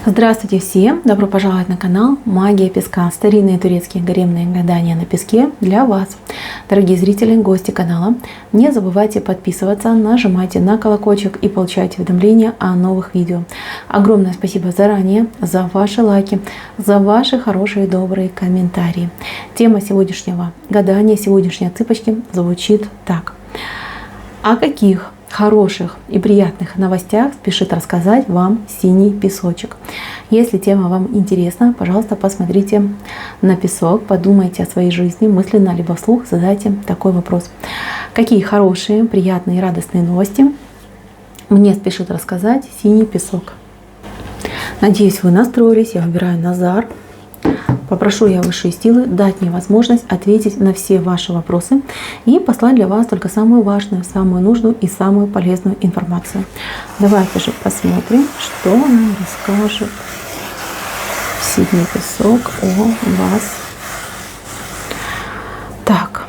Здравствуйте всем! Добро пожаловать на канал Магия Песка. Старинные турецкие гаремные гадания на песке для вас. Дорогие зрители, гости канала, не забывайте подписываться, нажимайте на колокольчик и получайте уведомления о новых видео. Огромное спасибо заранее за ваши лайки, за ваши хорошие добрые комментарии. Тема сегодняшнего гадания, сегодняшней цыпочки звучит так. О каких хороших и приятных новостях спешит рассказать вам синий песочек? Если тема вам интересна, пожалуйста, посмотрите на песок, подумайте о своей жизни, мысленно либо вслух задайте такой вопрос. Какие хорошие, приятные и радостные новости мне спешит рассказать синий песок? Надеюсь, вы настроились. Я выбираю Назар. Попрошу я высшие силы дать мне возможность ответить на все ваши вопросы и послать для вас только самую важную, самую нужную и самую полезную информацию. Давайте же посмотрим, что нам расскажет синий песок о вас. Так.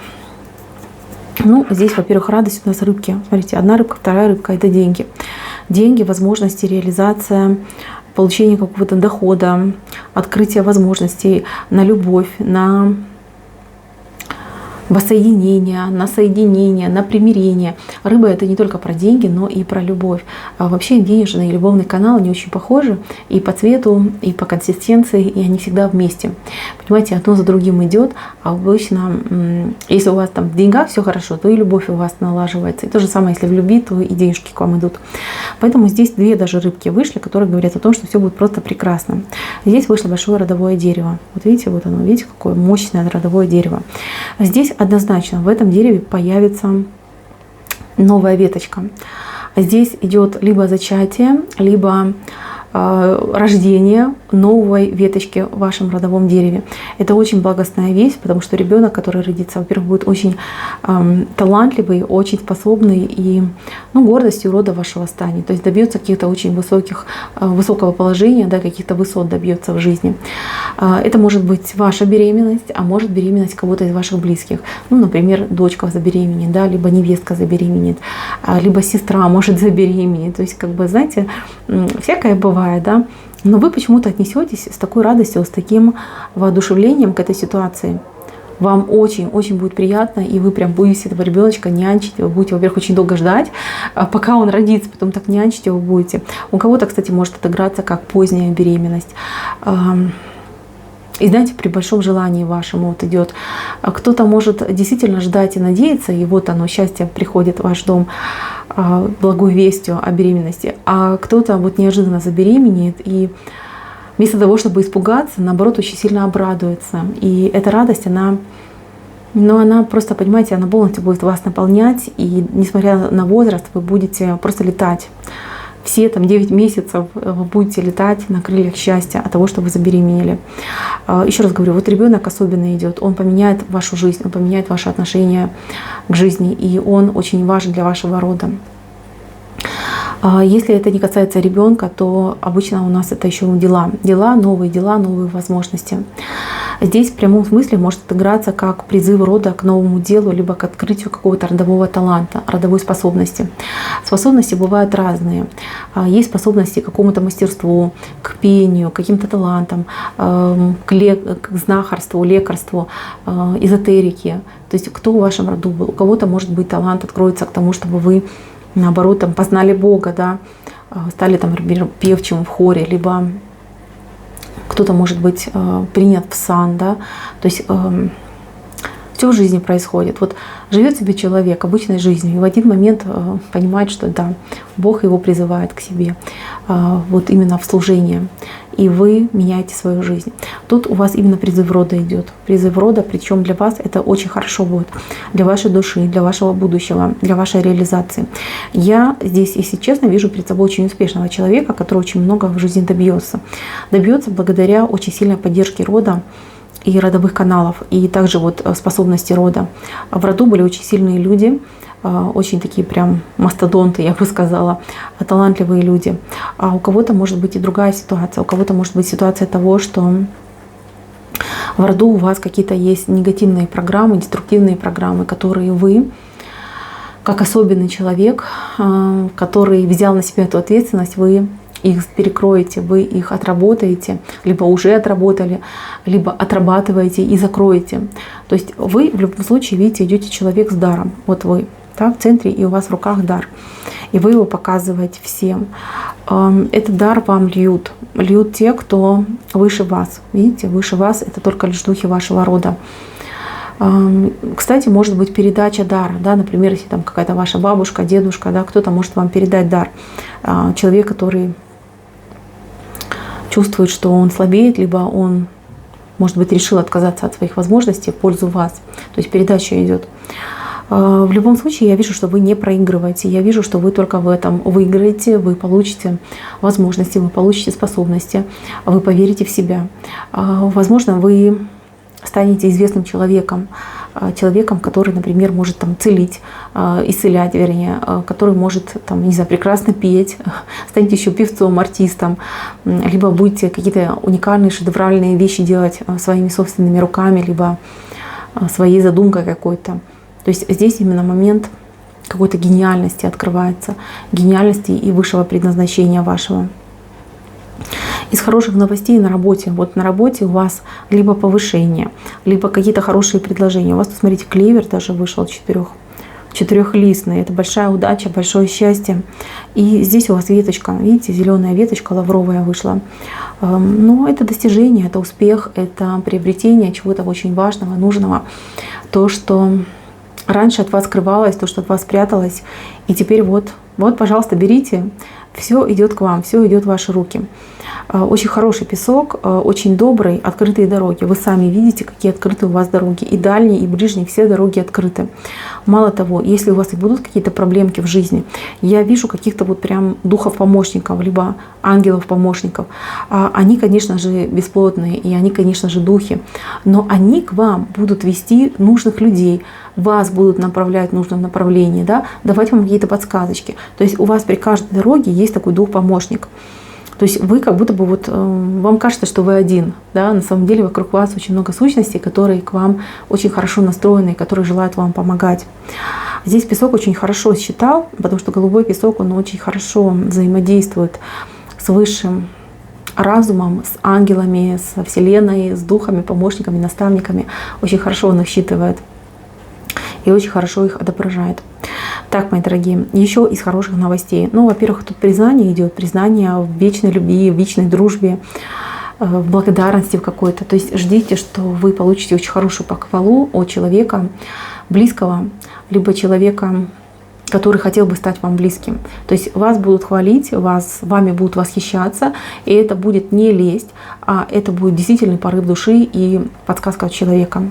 Здесь, во-первых, радость у нас рыбки. Смотрите, одна рыбка, вторая рыбка — это деньги. Деньги, возможности, реализация, получение какого-то дохода, открытие возможностей на любовь, на воссоединение, на соединение, на примирение. Рыба — это не только про деньги, но и про любовь. А вообще денежный и любовный канал, они очень похожи и по цвету, и по консистенции, и они всегда вместе. Понимаете, одно за другим идет, а обычно, если у вас там в деньгах все хорошо, то и любовь у вас налаживается. И то же самое, если в любви, то и денежки к вам идут. Поэтому здесь две даже рыбки вышли, которые говорят о том, что все будет просто прекрасно. Здесь вышло большое родовое дерево. Вот видите, вот оно, видите, какое мощное родовое дерево. Здесь однозначно в этом дереве появится новая веточка. Здесь идет либо зачатие, либо рождение новой веточки в вашем родовом дереве. Это очень благостная вещь, потому что ребенок, который родится, во-первых, будет очень талантливый, очень способный и гордостью рода вашего станет. То есть добьется каких-то очень высокого положения, каких-то высот добьется в жизни. Это может быть ваша беременность, а может беременность кого-то из ваших близких. Например, дочка забеременеет, либо невестка забеременеет, либо сестра может забеременеть. То есть, знаете, всякое бывает. Но вы почему-то отнесетесь с такой радостью, с таким воодушевлением к этой ситуации. Вам очень-очень будет приятно, и вы прям будете этого ребеночка нянчить. Вы будете, во-первых, очень долго ждать, пока он родится, потом так нянчить его будете. У кого-то, кстати, может отыграться как поздняя беременность. И знаете, при большом желании вашему идет. Кто-то может действительно ждать и надеяться, и вот оно, счастье приходит в ваш дом благой вестью о беременности. А кто-то неожиданно забеременеет, и вместо того, чтобы испугаться, наоборот, очень сильно обрадуется. И эта радость, она просто, понимаете, она полностью будет вас наполнять, и несмотря на возраст, вы будете просто летать. Все 9 месяцев вы будете летать на крыльях счастья от того, что вы забеременели. Еще раз говорю, ребенок особенно идет, он поменяет вашу жизнь, он поменяет ваши отношения к жизни, и он очень важен для вашего рода. Если это не касается ребенка, то обычно у нас это еще дела, новые возможности. Здесь в прямом смысле может отыграться как призыв рода к новому делу, либо к открытию какого-то родового таланта, родовой способности. Способности бывают разные. Есть способности к какому-то мастерству, к пению, к каким-то талантам, к знахарству, лекарству, эзотерике. То есть кто в вашем роду был. У кого-то, может быть, талант откроется к тому, чтобы вы, наоборот, познали Бога, стали певчим в хоре, либо кто-то, может быть, принят в сан, То есть все в жизни происходит. Живет себе человек обычной жизнью, и в один момент понимает, что Бог его призывает к себе, именно в служение. И вы меняете свою жизнь. Тут у вас именно призыв рода идет. Призыв рода, причем для вас это очень хорошо будет. Для вашей души, для вашего будущего, для вашей реализации. Я здесь, если честно, вижу перед собой очень успешного человека, который очень много в жизни добьется. Добьется благодаря очень сильной поддержке рода и родовых каналов, и также способности рода. В роду были очень сильные люди, очень такие прям мастодонты, я бы сказала, талантливые люди. А у кого-то может быть и другая ситуация. У кого-то может быть ситуация того, что в роду у вас какие-то есть негативные программы, деструктивные программы, которые вы как особенный человек, который взял на себя эту ответственность, вы их перекроете, вы их отработаете, либо уже отработали, либо отрабатываете и закроете. То есть вы в любом случае, видите, идете человек с даром. Вот вы, да, в центре, и у вас в руках дар. И вы его показываете всем. Этот дар вам льют. Льют те, кто выше вас. Видите, выше вас — это только лишь духи вашего рода. Кстати, может быть передача дара, да, например, если там какая-то ваша бабушка, дедушка, да, кто-то может вам передать дар. Человек, который чувствует, что он слабеет, либо он, может быть, решил отказаться от своих возможностей в пользу вас. То есть передача идет. В любом случае, я вижу, что вы не проигрываете. Я вижу, что вы только в этом выиграете, вы получите возможности, вы получите способности, вы поверите в себя. Возможно, вы станете известным человеком, который, например, может там целить, исцелять, вернее, который может, там, не знаю, прекрасно петь, станете еще певцом, артистом, либо будете какие-то уникальные, шедевральные вещи делать своими собственными руками, либо своей задумкой какой-то. То есть здесь именно момент какой-то гениальности открывается, гениальности и высшего предназначения вашего. Из хороших новостей на работе. Вот на работе у вас либо повышение, либо какие-то хорошие предложения. У вас, смотрите, клевер даже вышел четырехлистный. Это большая удача, большое счастье. И здесь у вас веточка, видите, зеленая веточка лавровая вышла. Но это достижение, это успех, это приобретение чего-то очень важного, нужного. То, что раньше от вас скрывалось, то, что от вас пряталось. И теперь вот, пожалуйста, берите. Все идет к вам, все идет в ваши руки. Очень хороший песок, очень добрый, открытые дороги. Вы сами видите, какие открыты у вас дороги. И дальние, и ближние, все дороги открыты. Мало того, если у вас и будут какие-то проблемки в жизни, я вижу каких-то вот прям духов-помощников, либо ангелов-помощников. Они, конечно же, бесплотные, и они, конечно же, духи. Но они к вам будут вести нужных людей, вас будут направлять в нужном направлении, да, давать вам какие-то подсказочки. То есть у вас при каждой дороге есть такой дух-помощник. То есть вы как будто бы вот, вам кажется, что вы один, да, на самом деле вокруг вас очень много сущностей, которые к вам очень хорошо настроены, которые желают вам помогать. Здесь песок очень хорошо считал, потому что голубой песок, он очень хорошо взаимодействует с высшим разумом, с ангелами, со Вселенной, с духами, помощниками, наставниками. Очень хорошо он их считывает и очень хорошо их отображает. Так, мои дорогие, еще из хороших новостей. Ну, во-первых, тут признание идет, признание в вечной любви, в вечной дружбе, в благодарности в какой-то. То есть ждите, что вы получите очень хорошую похвалу от человека близкого, либо человека, который хотел бы стать вам близким. То есть вас будут хвалить, вами будут восхищаться, и это будет не лесть, а это будет действительный порыв души и подсказка от человека.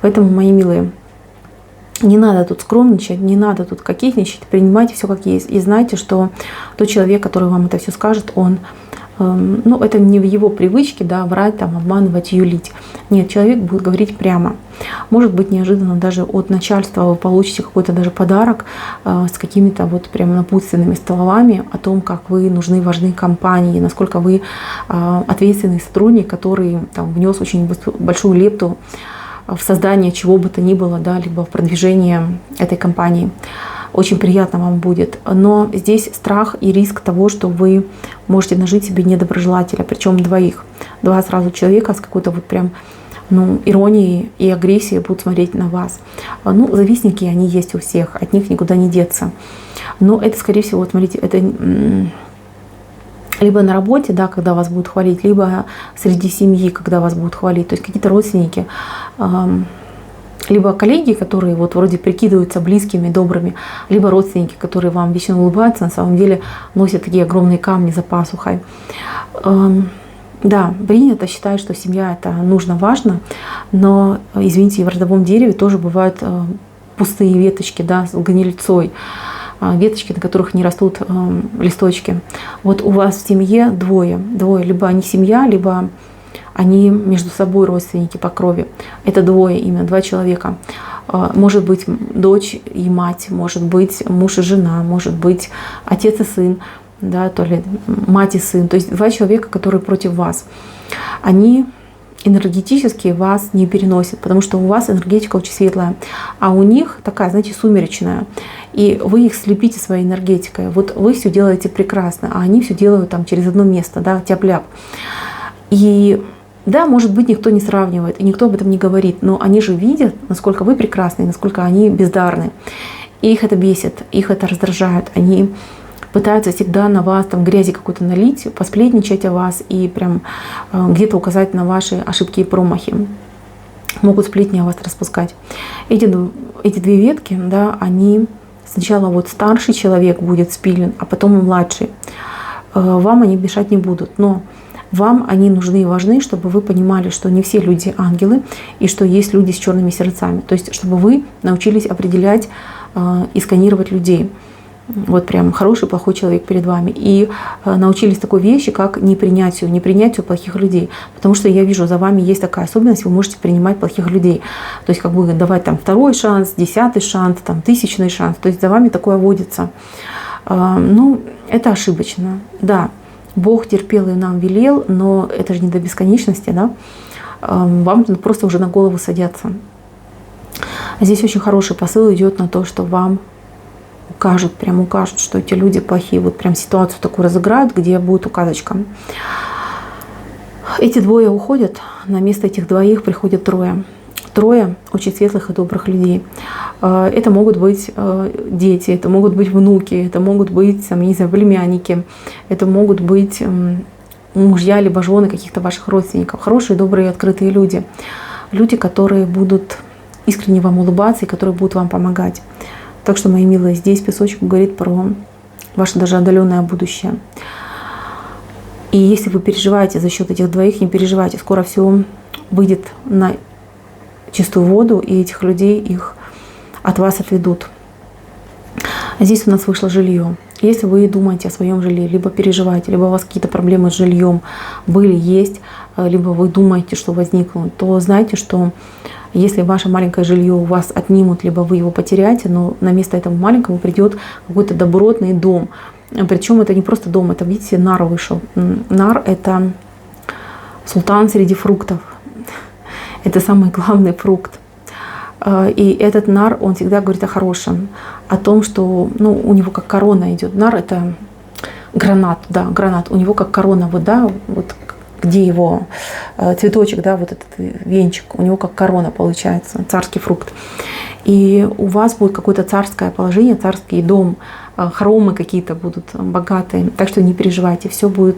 Поэтому, мои милые, не надо тут скромничать, не надо тут кокетничать, принимайте все как есть. И знайте, что тот человек, который вам это все скажет, он, ну, это не в его привычке, да, врать, там, обманывать, юлить. Нет, человек будет говорить прямо. Может быть, неожиданно даже от начальства вы получите какой-то даже подарок с какими-то вот прям напутственными словами о том, как вы нужны, важны компании, насколько вы ответственный сотрудник, который там внес очень большую лепту в создание чего бы то ни было, да, либо в продвижение этой компании. Очень приятно вам будет. Но здесь страх и риск того, что вы можете нажить себе недоброжелателя, причем двоих. Два сразу человека с какой-то вот прям, ну, иронией и агрессией будут смотреть на вас. Ну, завистники, они есть у всех, от них никуда не деться. Но это, скорее всего, вот смотрите, это либо на работе, да, когда вас будут хвалить, либо среди семьи, когда вас будут хвалить. То есть какие-то родственники, либо коллеги, которые вот вроде прикидываются близкими, добрыми, либо родственники, которые вам вечно улыбаются, на самом деле носят такие огромные камни за пасухой. Да, принято считать, что семья — это нужно, важно, но, извините, в родовом дереве тоже бывают пустые веточки, да, с гнильцой. Веточки, на которых не растут листочки. Вот у вас в семье двое. Либо они семья, либо они между собой родственники по крови. Это двое, именно два человека. Может быть дочь и мать, может быть муж и жена, может быть отец и сын, да, то ли мать и сын. То есть два человека, которые против вас. Они энергетически вас не переносят, потому что у вас энергетика очень светлая, а у них такая, знаете, сумеречная. И вы их слепите своей энергетикой. Вот вы все делаете прекрасно, а они все делают там через одно место, да, тяп-ляп. И да, может быть, никто не сравнивает, и никто об этом не говорит, но они же видят, насколько вы прекрасны, насколько они бездарны. И их это бесит, их это раздражает. Они пытаются всегда на вас там грязи какой-то налить, посплетничать о вас и прям где-то указать на ваши ошибки и промахи. Могут сплетни о вас распускать. Эти две ветки, да, они сначала вот старший человек будет спилен, а потом и младший. Вам они мешать не будут, но вам они нужны и важны, чтобы вы понимали, что не все люди ангелы, и что есть люди с черными сердцами. То есть, чтобы вы научились определять и сканировать людей. Вот прям хороший, плохой человек перед вами. И научились такой вещи, как непринятию плохих людей. Потому что я вижу, за вами есть такая особенность, вы можете принимать плохих людей. То есть как бы давать там 2-й шанс, 10-й шанс, там 1000-й шанс. То есть за вами такое водится. Ну, это ошибочно. Да, Бог терпел и нам велел, но это же не до бесконечности, да? Вам просто уже на голову садятся. Здесь очень хороший посыл идет на то, что вам укажут, что эти люди плохие. Вот прям ситуацию такую разыграют, где будет указочка. Эти двое уходят, на место этих двоих приходят трое. Трое очень светлых и добрых людей. Это могут быть дети, это могут быть внуки, это могут быть, не знаю, племянники, это могут быть мужья либо жены каких-то ваших родственников. Хорошие, добрые, открытые люди. Люди, которые будут искренне вам улыбаться и которые будут вам помогать. Так что, мои милые, здесь песочек говорит про ваше даже отдаленное будущее. И если вы переживаете за счет этих двоих, не переживайте. Скоро все выйдет на чистую воду, и этих людей их от вас отведут. Здесь у нас вышло жилье. Если вы думаете о своем жилье, либо переживаете, либо у вас какие-то проблемы с жильем были, есть, либо вы думаете, что возникнут, то знайте, что если ваше маленькое жилье у вас отнимут, либо вы его потеряете, но на место этого маленького придет какой-то добротный дом. Причем это не просто дом, это, видите, нар вышел. Нар — это султан среди фруктов. Это самый главный фрукт. И этот нар, он всегда говорит о хорошем, о том, что у него как корона идет. Нар — это гранат, да, гранат. У него как корона, вот, да, вот где его цветочек, да, вот этот венчик, у него как корона получается, царский фрукт. И у вас будет какое-то царское положение, царский дом, хоромы какие-то будут богатые. Так что не переживайте, все будет,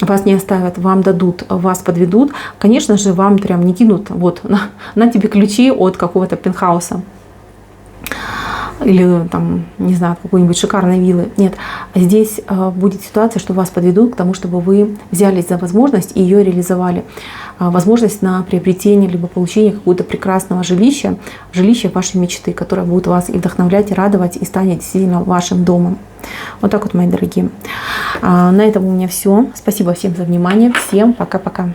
вас не оставят, вам дадут, вас подведут. Конечно же, вам прям не кинут, вот, на тебе ключи от какого-то пентхауса. Или там, не знаю, какой-нибудь шикарной виллы. Нет, здесь будет ситуация, что вас подведут к тому, чтобы вы взялись за возможность и ее реализовали. Возможность на приобретение либо получение какого-то прекрасного жилища, жилища вашей мечты, которое будет вас и вдохновлять, и радовать, и станет действительно вашим домом. Вот так вот, мои дорогие. На этом у меня все. Спасибо всем за внимание. Всем пока-пока.